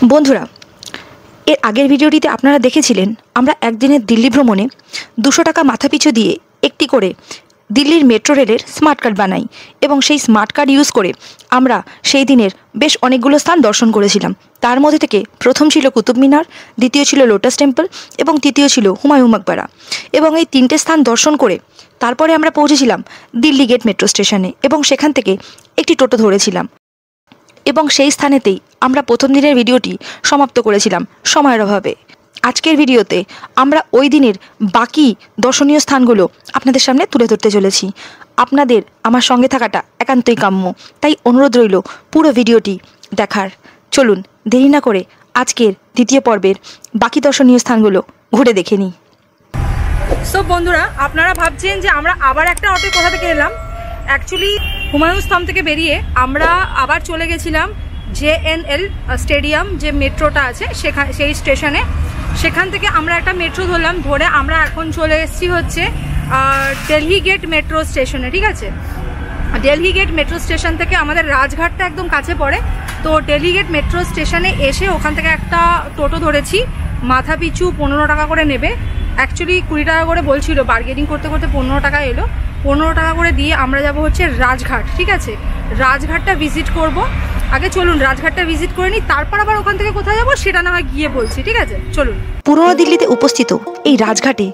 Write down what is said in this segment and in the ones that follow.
বন্ধুরা, এর আগের ভিডিওটিতে আপনারা দেখেছিলেন আমরা একদিনের দিল্লি ভ্রমণে 200 টাকা মাথাপিছু দিয়ে একটি করে দিল্লির মেট্রো রেলের স্মার্ট কার্ড বানাই এবং সেই স্মার্ট কার্ড ইউজ করে আমরা সেই দিনের বেশ অনেকগুলো স্থান দর্শন করেছিলাম। তার মধ্যে থেকে প্রথম ছিল কুতুব মিনার, দ্বিতীয় ছিল লোটাস টেম্পল এবং তৃতীয় ছিল হুমায়ুন মাকবারা। এবং এই তিনটে স্থান দর্শন করে তারপরে আমরা পৌঁছেছিলাম দিল্লি গেট মেট্রো স্টেশনে এবং সেখান থেকে একটি টোটো ধরেছিলাম এবং সেই স্থানেতেই আমরা প্রথম দিনের ভিডিওটি সমাপ্ত করেছিলাম সময়ের অভাবে। আজকের ভিডিওতে আমরা ওই দিনের বাকি দর্শনীয় স্থানগুলো আপনাদের সামনে তুলে ধরতে চলেছি। আপনাদের আমার সঙ্গে থাকাটা একান্তই কাম্য, তাই অনুরোধ রইল পুরো ভিডিওটি দেখার। চলুন দেরি না করে আজকের দ্বিতীয় পর্বের বাকি দর্শনীয় স্থানগুলো ঘুরে দেখে নিই। সো বন্ধুরা, আপনারা ভাবছেন যে আমরা আবার একটা অটো কোথা থেকে এলাম। অ্যাকচুয়ালি হুমায়ুন স্তম্ভ থেকে বেরিয়ে আমরা আবার চলে গেছিলাম JNL স্টেডিয়াম, যে মেট্রোটা আছে সেই স্টেশনে। সেখান থেকে আমরা একটা মেট্রো ধরলাম, ধরে আমরা এখন চলে এসেছি হচ্ছে দিল্লি গেট মেট্রো স্টেশনে। ঠিক আছে, দিল্লি গেট মেট্রো স্টেশন থেকে আমাদের রাজঘাটটা একদম কাছে পড়ে। তো দিল্লি গেট মেট্রো স্টেশনে এসে ওখান থেকে একটা টোটো ধরেছি, মাথা পিছু 15 টাকা করে নেবে। অ্যাকচুয়ালি 20 টাকা করে বলছিল, বার্গেনিং করতে করতে 15 টাকা এলো। 15 টাকা করে দিয়ে আমরা যাব হচ্ছে রাজঘাট। ঠিক আছে, রাজঘাটটা ভিজিট করব। আগে চলুন রাজঘাটটা ভিজিট করে নিই, তারপর আবার ওখান থেকে কোথায় যাবো সেটা না হয় গিয়ে বলছি। ঠিক আছে, চলুন। পুরনো দিল্লিতে উপস্থিত এই রাজঘাটে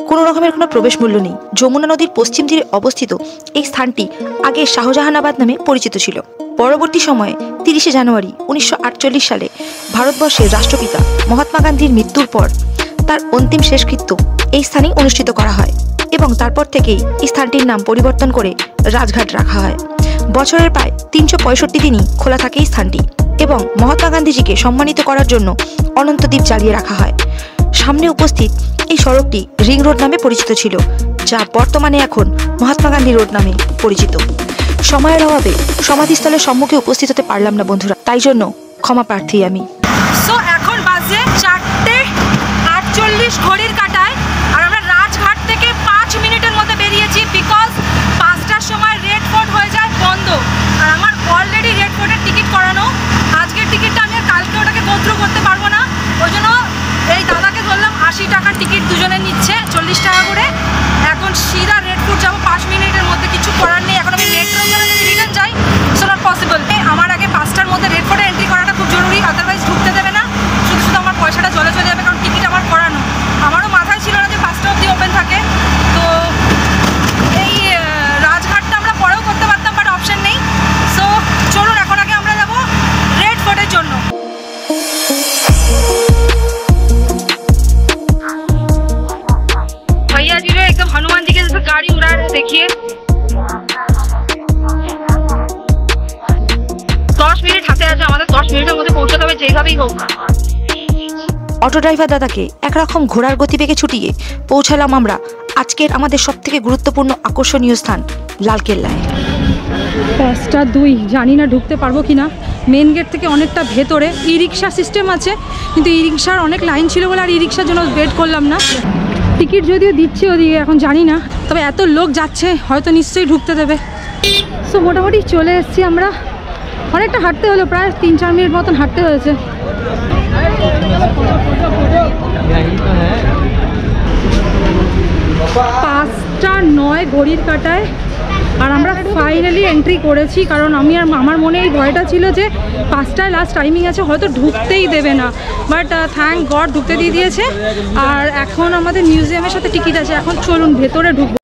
কোনো রকমের কোনো প্রবেশ মূল্য নেই। যমুনা নদীর পশ্চিম তীরে অবস্থিত এই স্থানটি আগে শাহজাহানাবাদ নামে পরিচিত ছিল। পরবর্তী সময়ে 30শে জানুয়ারি 1948 সালে ভারতবর্ষের রাষ্ট্রপিতা মহাত্মা গান্ধীর মৃত্যুর পর তার অন্তিম শেষকৃত্য এই স্থানেই অনুষ্ঠিত করা হয় এবং তারপর থেকেই এই স্থানটির নাম পরিবর্তন করে রাজঘাট রাখা হয়। বছরের প্রায় 365 দিনই খোলা থাকে এই স্থানটি এবং মহাত্মা গান্ধীজিকে সম্মানিত করার জন্য অনন্ত দ্বীপ জ্বালিয়ে রাখা হয়। সামনে উপস্থিত এই সড়কটি রিং রোড নামে পরিচিত ছিল, যা বর্তমানে এখন মহাত্মা গান্ধী রোড নামে পরিচিত। সময়ের অভাবে সমাধিস্থলের সম্মুখে উপস্থিত হতে পারলাম না বন্ধুরা, তাই জন্য ক্ষমা প্রার্থী আমি। সো এখন বাজে 4:48 ঘড়ির কাঁটায়, আর আমরা রাজঘাট থেকে 5 মিনিটের মধ্যে বেরিয়েছি। বিকজ 5টার সময় রেড ফোর্ট হয়ে যায় বন্ধ, আর আমার অলরেডি রেড ফোর্টের টিকিট করানো। আজকের টিকিটটা আমি কালকে ওটাকে গোথ্রু করতে পারবো না, ওই জন্য এই দাদাকে বললাম 80 টাকার টিকিট দুজনে নিচ্ছে, 40 টাকা করে। এখন সিধা রেড ফোর্ট যাবো 5 মিনিটের মধ্যে, কিছু করার নেই। এখন আমি মেট্রো করে যদি রিটার্ন যাই সো নট পসিবল। আমার আগে 5টার মধ্যে রেড ফোর্টে এন্ট্রি করাটা খুব জরুরি, আদারওয়াইজ ঢুকতে দেবে না। শুধু শুধু আমার পয়সাটা চলে যাবে, কারণ টিকিট আমার করানো। আমারও মাথায় ছিল না যে 5টা অবধি ওপেন থাকে। তো এই রাজঘাটটা আমরা পরেও করতে পারতাম, বাট অপশন নেই। সো চলুন এখন আগে আমরা যাবো রেড ফোর্টের জন্য। भैया जी ने एकदम हनुमान जी के जैसे गाड़ी उड़ा रहे, देखिए। 10 মিনিট হাতে আছে আমাদের, 10 মিনিটের মধ্যে পৌঁছাতে হবে যেভাবেই হোক। অটো ড্রাইভার দাদাকে একরকম ঘোড়ার গতিবেগে ছুটিয়ে পৌঁছালাম আমরা আজকের আমাদের সবথেকে গুরুত্বপূর্ণ আকর্ষণীয় স্থান লালকেল্লায়। 5:02, জানি না ঢুকতে পারবো কিনা। মেন গেট থেকে অনেকটা ভেতরে ই রিক্সা সিস্টেম আছে, কিন্তু ই রিক্সার অনেক লাইন ছিল বলে আর ই রিক্সার জন্য ওয়েট করলাম না। টিকিট যদিও দিচ্ছে ওদিকে, এখন জানি না, তবে এত লোক যাচ্ছে হয়তো নিশ্চয়ই ঢুকতে দেবে। সো মোটামুটি চলে এসেছি আমরা। অনেকটা হাঁটতে হলো, প্রায় 3-4 মিনিট মতন হাঁটতে হয়েছে। 5:09 ঘড়ির কাঁটায়, আর আমরা ফাইনালি এন্ট্রি করেছি। কারণ আমার মনে এই ভয়টা ছিল যে 5টায় লাস্ট টাইমিং আছে, হয়তো ঢুকতেই দেবে না, বাট থ্যাঙ্ক গড ঢুকতে দিয়ে দিয়েছে। আর এখন আমাদের মিউজিয়ামের সাথে টিকিট আছে। এখন চলুন ভেতরে ঢুকবো।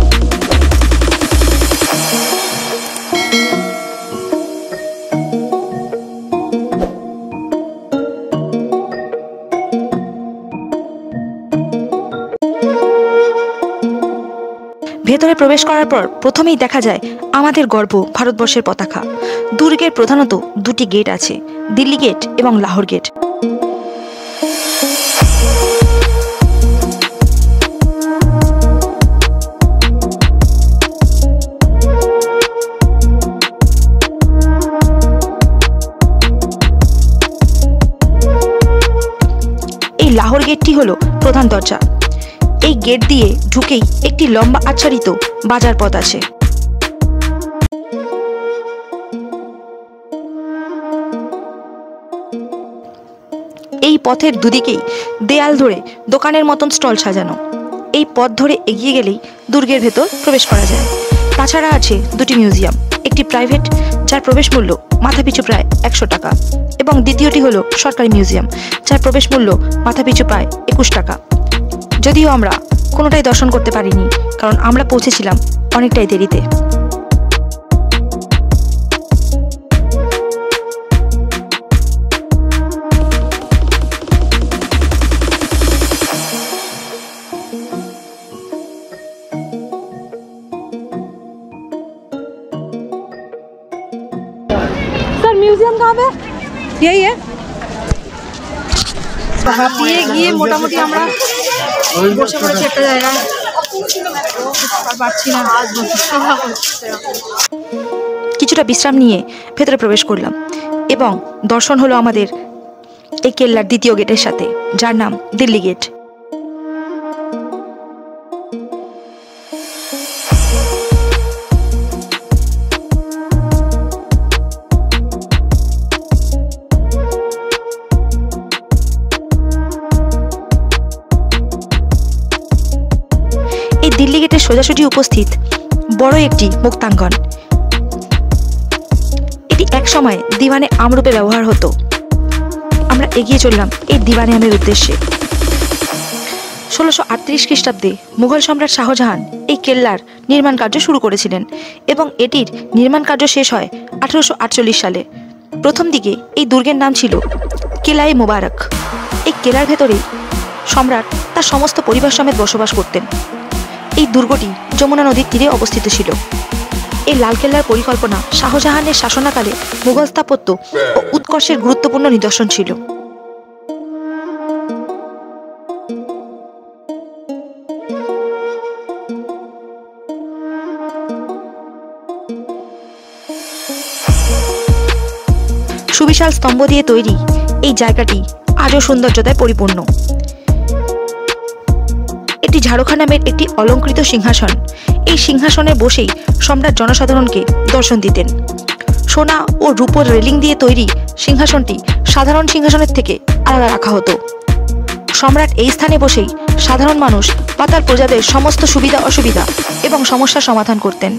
ভেতরে প্রবেশ করার পর প্রথমেই দেখা যায় আমাদের গর্ব ভারতবর্ষের পতাকা। দুর্গের প্রধানত 2টি গেট আছে, দিল্লি গেট এবং লাহোর গেট। এই লাহোর গেটটি হলো প্রধান দরজা। এই গেট দিয়ে ঢুকেই একটি লম্বা আচ্ছাদিত বাজার পথ আছে। এই পথের দুদিকেই দেয়াল ধরে দোকানের মতন স্টল সাজানো। এই পথ ধরে এগিয়ে গেলেই দুর্গের ভেতর প্রবেশ করা যায়। তাছাড়া আছে দুটি মিউজিয়াম, একটি প্রাইভেট যার প্রবেশ মূল্য মাথাপিছু প্রায় 100 টাকা, এবং দ্বিতীয়টি হলো সরকারি মিউজিয়াম যার প্রবেশ মূল্য মাথাপিছু প্রায় 21 টাকা। যদিও আমরা কোনোটাই দর্শন করতে পারিনি, কারণ আমরা পৌঁছেছিলাম অনেকটাই দেরিতে। म्यूजियम कहाँ पे? यही है। ये गিয়ে মোটামুটি আমরা বসে পড়েছি একটা জায়গায়, আর পাচ্ছি না। কিছুটা বিশ্রাম নিয়ে ভেতরে প্রবেশ করলাম এবং দর্শন হলো আমাদের এই কেল্লার দ্বিতীয় গেটের সাথে, যার নাম দিল্লি গেট। দিল্লি গেটের সোজাসুজি উপস্থিত বড় একটি মুক্তাঙ্গন। এটি এক সময় দিওয়ানে আম রূপে ব্যবহার হতো। আমরা এগিয়ে চললাম এই দিওয়ানে আমের উদ্দেশ্যে। 1638 খ্রিস্টাব্দে মুঘল সম্রাট শাহজাহান এই কেল্লার নির্মাণ কার্য শুরু করেছিলেন এবং এটির নির্মাণ কার্য শেষ হয় 1848 সালে। প্রথম দিকে এই দুর্গের নাম ছিল কেলায়ে মোবারক। এই কেলার ভেতরেই সম্রাট তার সমস্ত পরিবার সমেত বসবাস করতেন। এই দুর্গটি যমুনা নদীর তীরে অবস্থিত ছিল। এই লালকেল্লার পরিকল্পনা শাহজাহানের শাসনাকালে মুঘল স্থাপত্য ও উৎকর্ষের গুরুত্বপূর্ণ নিদর্শন ছিল। সুবিশাল স্তম্ভ দিয়ে তৈরি এই জায়গাটি আজও সৌন্দর্যতায় পরিপূর্ণ। এটি ঝাড়খা নামের একটি অলঙ্কৃত সিংহাসন। এই সিংহাসনে বসেই সম্রাট জনসাধারণকে দর্শন দিতেন। সোনা ও রূপোর রেলিং দিয়ে তৈরি সিংহাসনটি সাধারণ সিংহাসনের থেকে আলাদা রাখা হতো। সম্রাট এই স্থানে বসেই সাধারণ মানুষ বা তার প্রজাদের সমস্ত সুবিধা অসুবিধা এবং সমস্যার সমাধান করতেন।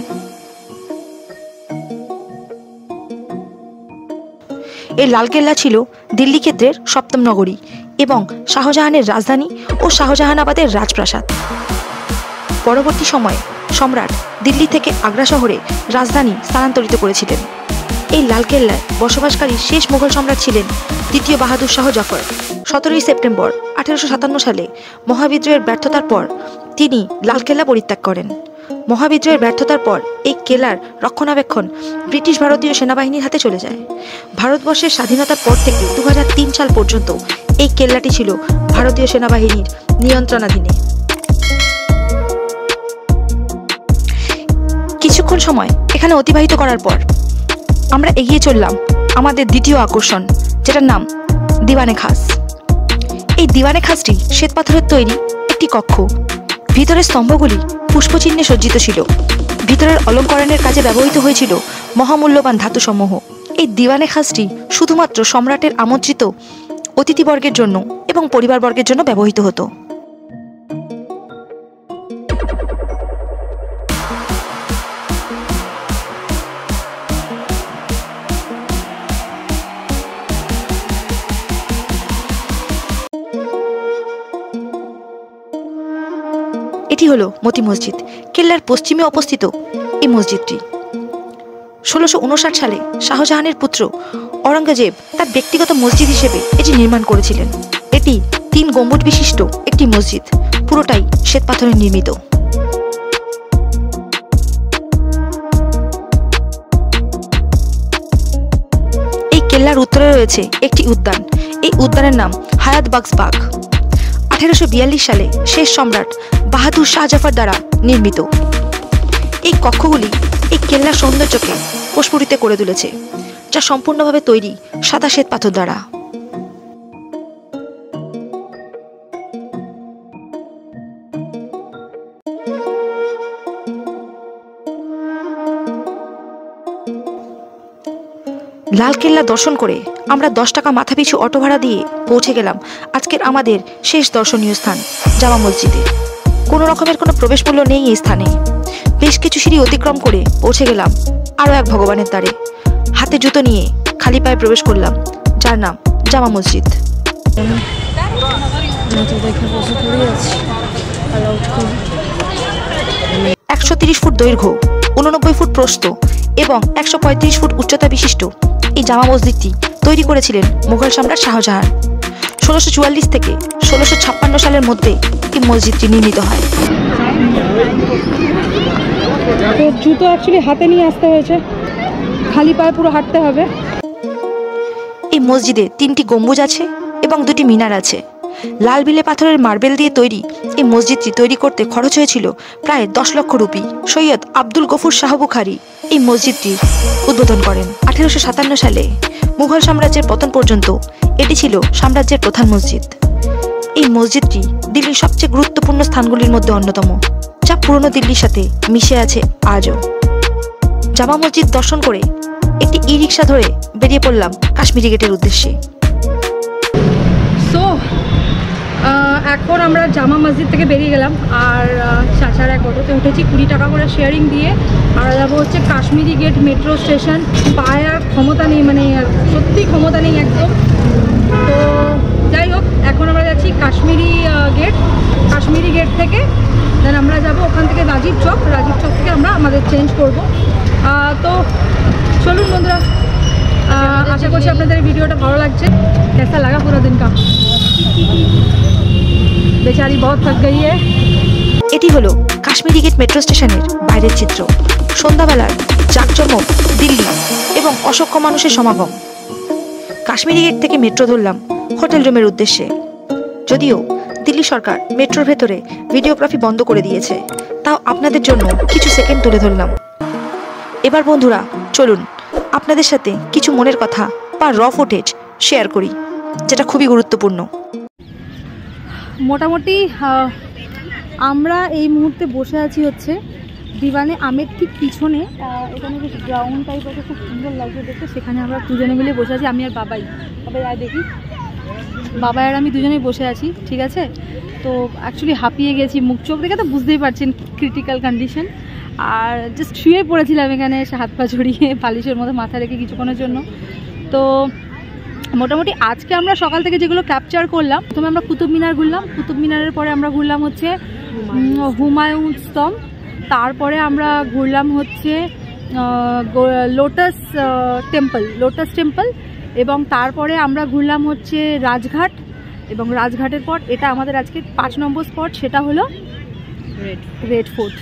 এই লালকেল্লা ছিল দিল্লি ক্ষেত্রের সপ্তম নগরী এবং শাহজাহানের রাজধানী ও শাহজাহানাবাদের রাজপ্রাসাদ। পরবর্তী সময়ে সম্রাট দিল্লি থেকে আগ্রা শহরে রাজধানী স্থানান্তরিত করেছিলেন। এই লালকেল্লায় বসবাসকারী শেষ মুঘল সম্রাট ছিলেন দ্বিতীয় বাহাদুর শাহ জাফর। 17 সেপ্টেম্বর 1857 সালে মহাবিদ্রোহের ব্যর্থতার পর তিনি লালকেল্লা পরিত্যাগ করেন। মহাবিদ্রোহের ব্যর্থতার পর এই কেল্লার রক্ষণাবেক্ষণ ব্রিটিশ ভারতীয় সেনাবাহিনীর হাতে চলে যায়। ভারতবর্ষের স্বাধীনতার পর থেকে 2003 সাল পর্যন্ত এই কেল্লাটি ছিল ভারতীয় সেনাবাহিনীর নিয়ন্ত্রণাধীনে। কিছুক্ষণ সময় এখানে অতিবাহিত করার পর আমরা এগিয়ে চললাম আমাদের দ্বিতীয় আকর্ষণ, যেটার নাম দিওয়ানে খাস। এই দিওয়ানে খাসটি শ্বেতপাথরের তৈরি একটি কক্ষ। ভিতরের স্তম্ভগুলি পুষ্পচিহ্নে সজ্জিত ছিল। ভিতরের অলঙ্করণের কাজে ব্যবহৃত হয়েছিল মহামূল্যবান ধাতুসমূহ। এই দিওয়ানে খাসটি শুধুমাত্র সম্রাটের আমন্ত্রিত অতিথিবর্গের জন্য এবং পরিবারবর্গের জন্য ব্যবহৃত হতো। এটি হলো মতি মসজিদ। কেল্লার পশ্চিমে অবস্থিত এই মসজিদটি 1659 সালে শাহজাহানের পুত্র ঔরঙ্গজেব তার ব্যক্তিগত মসজিদ হিসেবে এটি নির্মাণ করেছিলেন। এটি 3 গম্বুজ বিশিষ্ট একটি মসজিদ, পুরোটাই শ্বেতপাথরে নির্মিত। এই কেল্লার উত্তরে রয়েছে একটি উদ্যান। এই উদ্যানের নাম হায়াত বাগস বাগ। 1842 সালে শেষ সম্রাট বাহাদুর শাহ জাফর দ্বারা নির্মিত। এই কক্ষগুলি এই কেল্লার সৌন্দর্যকে প্রস্ফুটিত করে তুলেছে, যা সম্পূর্ণভাবে তৈরি সাদা শ্বেত পাথর দ্বারা। লালকেল্লা দর্শন করে আমরা 10 টাকা মাথাপিছু অটো ভাড়া দিয়ে পৌঁছে গেলাম আজকের আমাদের শেষ দর্শনীয় স্থান জামা মসজিদে। কোনো রকমের কোনো প্রবেশ মূল্য নেই এই স্থানে। বেশ কিছু সিঁড়ি অতিক্রম করে পৌঁছে গেলাম আরও এক ভগবানের দ্বারে। হাতে জুতো নিয়ে খালি পায়ে প্রবেশ করলাম, যার নাম জামা মসজিদ। 130 ফুট দৈর্ঘ্য, 89 ফুট প্রস্থ এবং 135 ফুট উচ্চতা বিশিষ্ট এই জামা মসজিদটি তৈরি করেছিলেন মুঘল সম্রাট শাহজাহান। 1644 থেকে 1656 সালের মধ্যে এই মসজিদটি নির্মিত হয়। তো জুতো অ্যাকচুয়ালি হাতে নিয়ে আসতে হয়েছে, খালি পায়ে পুরো হাঁটতে হবে। এই মসজিদে 3টি গম্বুজ আছে এবং 2টি মিনার আছে। লাল বিলে পাথরের মার্বেল দিয়ে তৈরি এই মসজিদটি তৈরি করতে খরচ হয়েছিল প্রায় 10 লক্ষ রুপি। সৈয়দ আব্দুল গফুর শাহ বুখারী এই মসজিদটি উদ্বোধন করেন। 1857 সালে মুঘল সাম্রাজ্যের পতন পর্যন্ত এটি ছিল সাম্রাজ্যের প্রধান মসজিদ। এই মসজিদটি দিল্লির সবচেয়ে গুরুত্বপূর্ণ স্থানগুলির মধ্যে অন্যতম, যা পুরনো দিল্লির সাথে মিশে আছে আজও। জামা মসজিদ দর্শন করে একটি ই রিক্সা ধরে বেরিয়ে পড়লাম কাশ্মীরি গেটের উদ্দেশ্যে। সো এখন আমরা জামা মসজিদ থেকে বেরিয়ে গেলাম আর চাচার এক অটোতে উঠেছি 20 টাকা করে শেয়ারিং দিয়ে। আমরা যাবো হচ্ছে কাশ্মীরি গেট মেট্রো স্টেশন। পায়ে আর ক্ষমতা নেই, মানে সত্যি ক্ষমতা নেই একদম। তো যাই হোক, এখন আমরা যাচ্ছি কাশ্মীরি গেট থেকে দেন আমরা যাব ওখান থেকে রাজীব চক থেকে আমরা আমাদের চেঞ্জ করব। তো চলুন বন্ধুরা, আশা করছি আপনাদের ভিডিওটা ভালো লাগছে। कैसा लगा पूरा दिन का? बेचारी बहुत थक गई है। এটি হলো কাশ্মীরি গেট মেট্রো স্টেশনের বাইরের চিত্র। সন্ধ্যাবেলার জাঁকজমক দিল্লি এবং অসংখ্য মানুষের সমাগম। কাশ্মীরি গেট থেকে মেট্রো ধরলাম হোটেল রুমের উদ্দেশ্যে। যদিও দিল্লি সরকার মেট্রোর ভেতরে ভিডিওগ্রাফি বন্ধ করে দিয়েছে, তাও আপনাদের জন্য কিছু সেকেন্ড তুলে ধরলাম। এবার বন্ধুরা চলুন আপনাদের সাথে কিছু মনের কথা বা র ফুটেজ শেয়ার করি, যেটা খুবই গুরুত্বপূর্ণ। মোটামুটি আমরা এই মুহূর্তে বসে আছি হচ্ছে দিওয়ানে আমের ঠিক পিছনে। এখানে বেশ গ্রাউন্ড টাইপ আছে, খুব সুন্দর লাগছে দেখতে। সেখানে আমরা দুজনে মিলে বসে আছি, আমি আর বাবাই আর দেখি বাবা আর আমি দুজনেই বসে আছি, ঠিক আছে। তো অ্যাকচুয়ালি হাঁপিয়ে গেছি, মুখ চোখ দেখে তো বুঝতেই পারছেন ক্রিটিক্যাল কন্ডিশন। আর জাস্ট শুয়ে পড়েছিলাম এখানে হাত পা জড়িয়ে বালিশের মধ্যে মাথা রেখে কিছুক্ষণের জন্য। তো মোটামুটি আজকে আমরা সকাল থেকে যেগুলো ক্যাপচার করলাম, প্রথমে আমরা কুতুব মিনার ঘুরলাম। কুতুব মিনারের পরে আমরা ঘুরলাম হচ্ছে হুমায়ুন স্তম্ভ। তারপরে আমরা ঘুরলাম হচ্ছে লোটাস টেম্পল এবং তারপরে আমরা ঘুরলাম হচ্ছে রাজঘাট। এবং রাজঘাটের পর এটা আমাদের আজকে 5 নম্বর স্পট, সেটা হলো রেড ফোর্ট।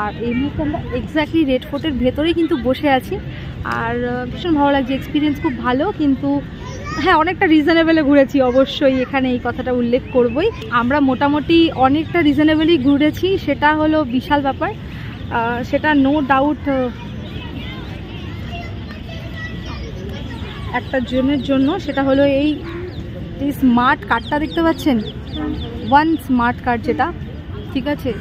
আর এই মুহূর্তে আমরা এক্স্যাক্টলি রেড ফোর্টের ভেতরেই কিন্তু বসে আছি। আর ভীষণ ভালো লাগছে, এক্সপিরিয়েন্স খুব ভালো। কিন্তু হ্যাঁ, অনেকটা রিজনেবলে ঘুরেছি, অবশ্যই এখানে এই কথাটা উল্লেখ করবই। আমরা মোটামুটি অনেকটা রিজনেবলই ঘুরেছি, সেটা হলো বিশাল ব্যাপার, সেটা নো ডাউট। একটা জনের জন্য সেটা হলো এই স্মার্ট কার্ডটা দেখতে পাচ্ছেন, 1 স্মার্ট কার্ড, যেটা ঠিক আছে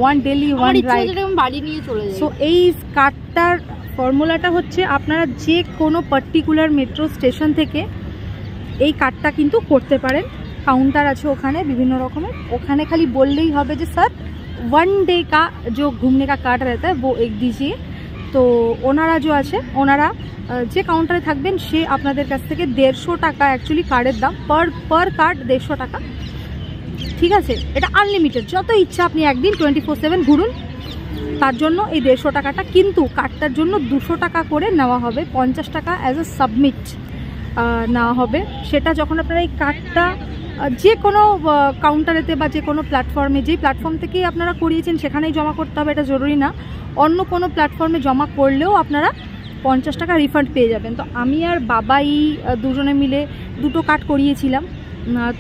1 ডেলি 1 রাইড বাড়ি নিয়ে চলে যায়। সো এই কার্ডটার ফর্মুলাটা হচ্ছে আপনারা যে কোনো পার্টিকুলার মেট্রো স্টেশন থেকে এই কার্ডটা কিন্তু করতে পারেন। কাউন্টার আছে ওখানে বিভিন্ন রকমের, ওখানে খালি বললেই হবে যে স্যার 1 डे का जो घूमने का कार्ड रहता है वो एक दीजिए। তো ওনারা যে আছে, ওনারা যে কাউন্টারে থাকবেন সে আপনাদের কাছ থেকে 150 টাকা অ্যাকচুয়ালি কার্ডের দাম, পার কার্ড 150 টাকা, ঠিক আছে। এটা আনলিমিটেড, যত ইচ্ছা আপনি একদিন 24/7 ঘুরুন, তার জন্য এই 150 টাকাটা। কিন্তু কার্ডটার জন্য 200 টাকা করে নেওয়া হবে, 50 টাকা অ্যাজ এ সাবমিট নেওয়া হবে। সেটা যখন আপনারা এই কার্ডটা যে কোনো কাউন্টারেতে বা যে কোনো প্ল্যাটফর্মে, যেই প্ল্যাটফর্ম থেকেই আপনারা করিয়েছেন সেখানেই জমা করতে হবে, এটা জরুরি না। অন্য কোনো প্ল্যাটফর্মে জমা করলেও আপনারা 50 টাকা রিফান্ড পেয়ে যাবেন। তো আমি আর বাবাই দুজনে মিলে 2টো কার্ড করিয়েছিলাম।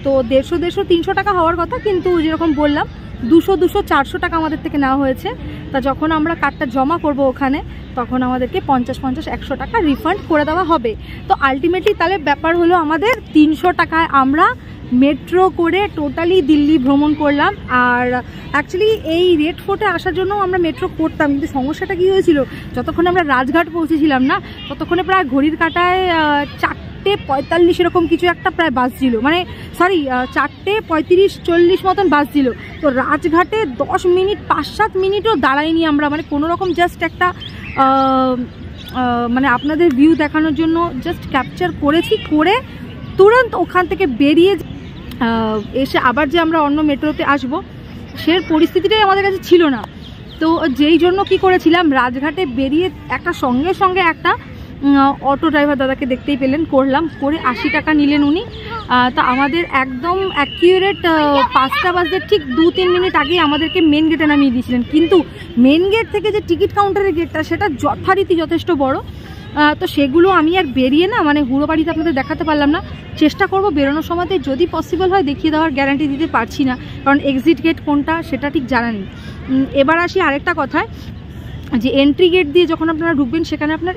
তো 150, 300 টাকা হওয়ার কথা, কিন্তু যেরকম বললাম 200, 400 টাকা আমাদের থেকে নেওয়া হয়েছে। তা যখন আমরা কার্ডটা জমা করব ওখানে, তখন আমাদেরকে 50, 100 টাকা রিফান্ড করে দেওয়া হবে। তো আলটিমেটলি তাহলে ব্যাপার হলো আমাদের 300 টাকায় আমরা মেট্রো করে টোটালি দিল্লি ভ্রমণ করলাম। আর অ্যাকচুয়ালি এই রেড ফোর্টে আসার জন্য আমরা মেট্রো করতাম, কিন্তু সমস্যাটা কী হয়েছিল, যতক্ষণ আমরা রাজঘাট পৌঁছেছিলাম না ততক্ষণে প্রায় ঘড়ির কাঁটায় 4:45 এরকম কিছু একটা প্রায় বাজছিল, মানে সরি 4:35-40 মতন বাজছিল। তো রাজঘাটে 10 মিনিট 5-7 মিনিটও দাঁড়াইনি আমরা, মানে কোনো রকম জাস্ট একটা মানে আপনাদের ভিউ দেখানোর জন্য জাস্ট ক্যাপচার করেছি, করে তুরন্ত ওখান থেকে বেরিয়ে এসে আবার যে আমরা অন্য মেট্রোতে আসবো সে পরিস্থিতিটাই আমাদের কাছে ছিল না। তো যেই জন্য কি করেছিলাম, রাজঘাটে বেরিয়ে একটা সঙ্গে সঙ্গে একটা অটো ড্রাইভার দাদাকে দেখতেই পেলেন, করলাম, করে 80 টাকা নিলেন উনি। তা আমাদের একদম অ্যাকিউরেট 5টা বাজতে ঠিক 2-3 মিনিট আগেই আমাদেরকে মেন গেটে নামিয়ে দিয়েছিলেন। কিন্তু মেন গেট থেকে যে টিকিট কাউন্টারের গেটটা সেটা যথারীতি যথেষ্ট বড়। তো সেগুলো আমি আর বেরিয়ে না মানে হুড়ো বাড়িতে আপনাদের দেখাতে পারলাম না। চেষ্টা করব বেরোনোর সময়তে যদি পসিবল হয় দেখিয়ে দেওয়ার, গ্যারান্টি দিতে পারছি না কারণ এক্সিট গেট কোনটা সেটা ঠিক জানা নেই। এবার আসি আরেকটা কথায়, যে এন্ট্রি গেট দিয়ে যখন আপনারা ঢুকবেন সেখানে আপনার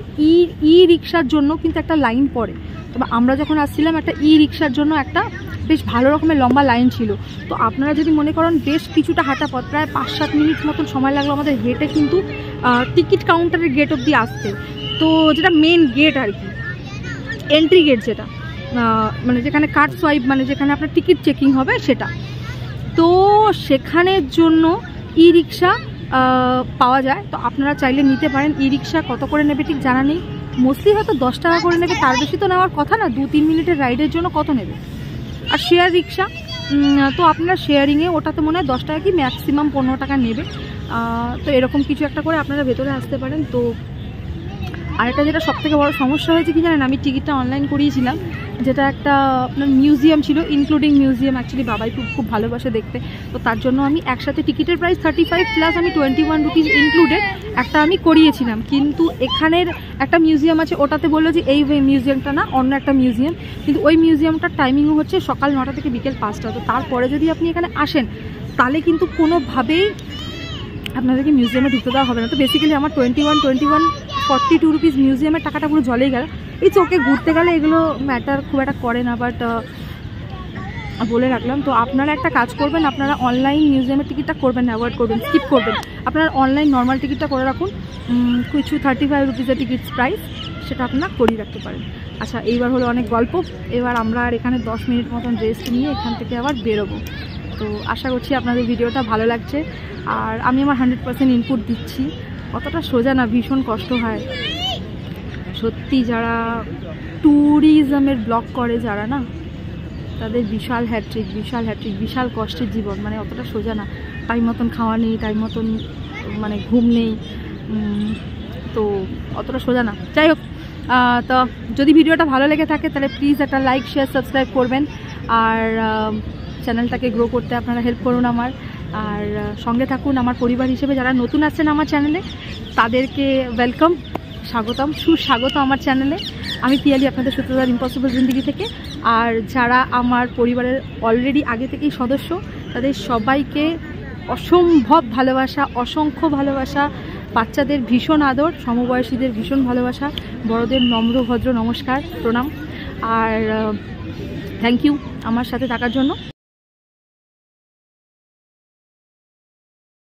ই রিক্সার জন্য কিন্তু একটা লাইন পড়ে। তবে আমরা যখন আসছিলাম একটা ই রিক্সার জন্য একটা বেশ ভালো রকমের লম্বা লাইন ছিল। তো আপনারা যদি মনে করেন বেশ কিছুটা হাঁটা পথ, প্রায় 5-7 মিনিট মতন সময় লাগলো আমাদের হেঁটে কিন্তু টিকিট কাউন্টারের গেট অবধি আসতে। তো যেটা মেন গেট আর কি, এন্ট্রি গেট যেটা মানে যেখানে কার্ড সোয়াইপ মানে যেখানে আপনার টিকিট চেকিং হবে সেটা, তো সেখানের জন্য ই রিক্সা পাওয়া যায়। তো আপনারা চাইলে নিতে পারেন। ই রিক্সা কত করে নেবে ঠিক জানা নেই, মোস্টলি হয়তো 10 টাকা করে নেবে, তার বেশি তো নেওয়ার কথা না, 2-3 মিনিটের রাইডের জন্য কত নেবে। আর শেয়ার রিক্সা তো আপনারা শেয়ারিংয়ে ওটাতে মনে হয় 10 টাকা কি ম্যাক্সিমাম 15 টাকা নেবে। তো এরকম কিছু একটা করে আপনারা ভেতরে আসতে পারেন। তো আরেকটা যেটা সবথেকে বড় সমস্যা হয়েছে কি জানেন, আমি টিকিটটা অনলাইন করিয়েছিলাম, যেটা একটা আপনার মিউজিয়াম ছিল, ইনক্লুডিং মিউজিয়াম। অ্যাকচুয়ালি বাবাই খুব ভালোবাসে দেখতে, তো তার জন্য আমি একসাথে টিকিটের প্রাইস 35 প্লাস আমি 21 রুপিস ইনক্লুডেড একটা আমি করিয়েছিলাম। কিন্তু এখানের একটা মিউজিয়াম আছে, ওটাতে বললো যে এই মিউজিয়ামটা না, অন্য একটা মিউজিয়াম, কিন্তু ওই মিউজিয়ামটার টাইমিংও হচ্ছে সকাল 9টা থেকে বিকেল 5টা। তো তারপরে যদি আপনি এখানে আসেন তাহলে কিন্তু কোনোভাবেই আপনাদেরকে মিউজিয়ামে ঢুকতে দেওয়া হবে না। তো বেসিক্যালি আমার 42 রুপিস মিউজিয়ামের টাকাটা পুরো জলেই গেল। এই চোখে ঘুরতে গেলে এগুলো ম্যাটার খুব একটা করে না, বাট বলে রাখলাম। তো আপনারা একটা কাজ করবেন, আপনারা অনলাইন মিউজিয়ামের টিকিটটা করবেন না, অ্যাভয়েড করবেন, স্কিপ করবেন। আপনারা অনলাইন নর্মাল টিকিটটা করে রাখুন, কিছু 35 রুপিসের টিকিট প্রাইস, সেটা আপনারা করিয়ে রাখতে পারেন। আচ্ছা, এইবার হলো অনেক গল্প, এবার আমরা আর এখানে 10 মিনিট মতন রেস্ট নিয়ে এখান থেকে আবার বেরোবো। তো আশা করছি আপনাদের ভিডিওটা ভালো লাগছে, আর আমি আমার 100% ইনপুট দিচ্ছি। কতটা সোজা না, ভীষণ কষ্ট হয় সত্যি। যারা ট্যুরিজমের ব্লগ করে যারা না, তাদের বিশাল হ্যাট্রিক, বিশাল কষ্টের জীবন, মানে অতটা সোজা না। টাইম মতন খাওয়া নেই, টাইম মতন মানে ঘুম নেই, তো অতটা সোজা না। যাই হোক, তো যদি ভিডিওটা ভালো লেগে থাকে তাহলে প্লিজ একটা লাইক, শেয়ার, সাবস্ক্রাইব করবেন, আর চ্যানেলটাকে গ্রো করতে আপনারা হেল্প করুন আমার, আর সঙ্গে থাকুন আমার পরিবার হিসেবে। যারা নতুন আসছেন আমার চ্যানেলে তাদেরকে ওয়েলকাম, স্বাগতম, সুস্বাগত আমার চ্যানেলে। আমি পিয়ালি, আপনাদের সূত্রধার ইম্পসিবল জিন্দেগি থেকে। আর যারা আমার পরিবারের অলরেডি আগে থেকেই সদস্য, তাদের সবাইকে অসম্ভব ভালোবাসা, অসংখ্য ভালোবাসা, বাচ্চাদের ভীষণ আদর, সমবয়সীদের ভীষণ ভালোবাসা, বড়দের নম্র ভদ্র নমস্কার, প্রণাম, আর থ্যাংক ইউ আমার সাথে থাকার জন্য।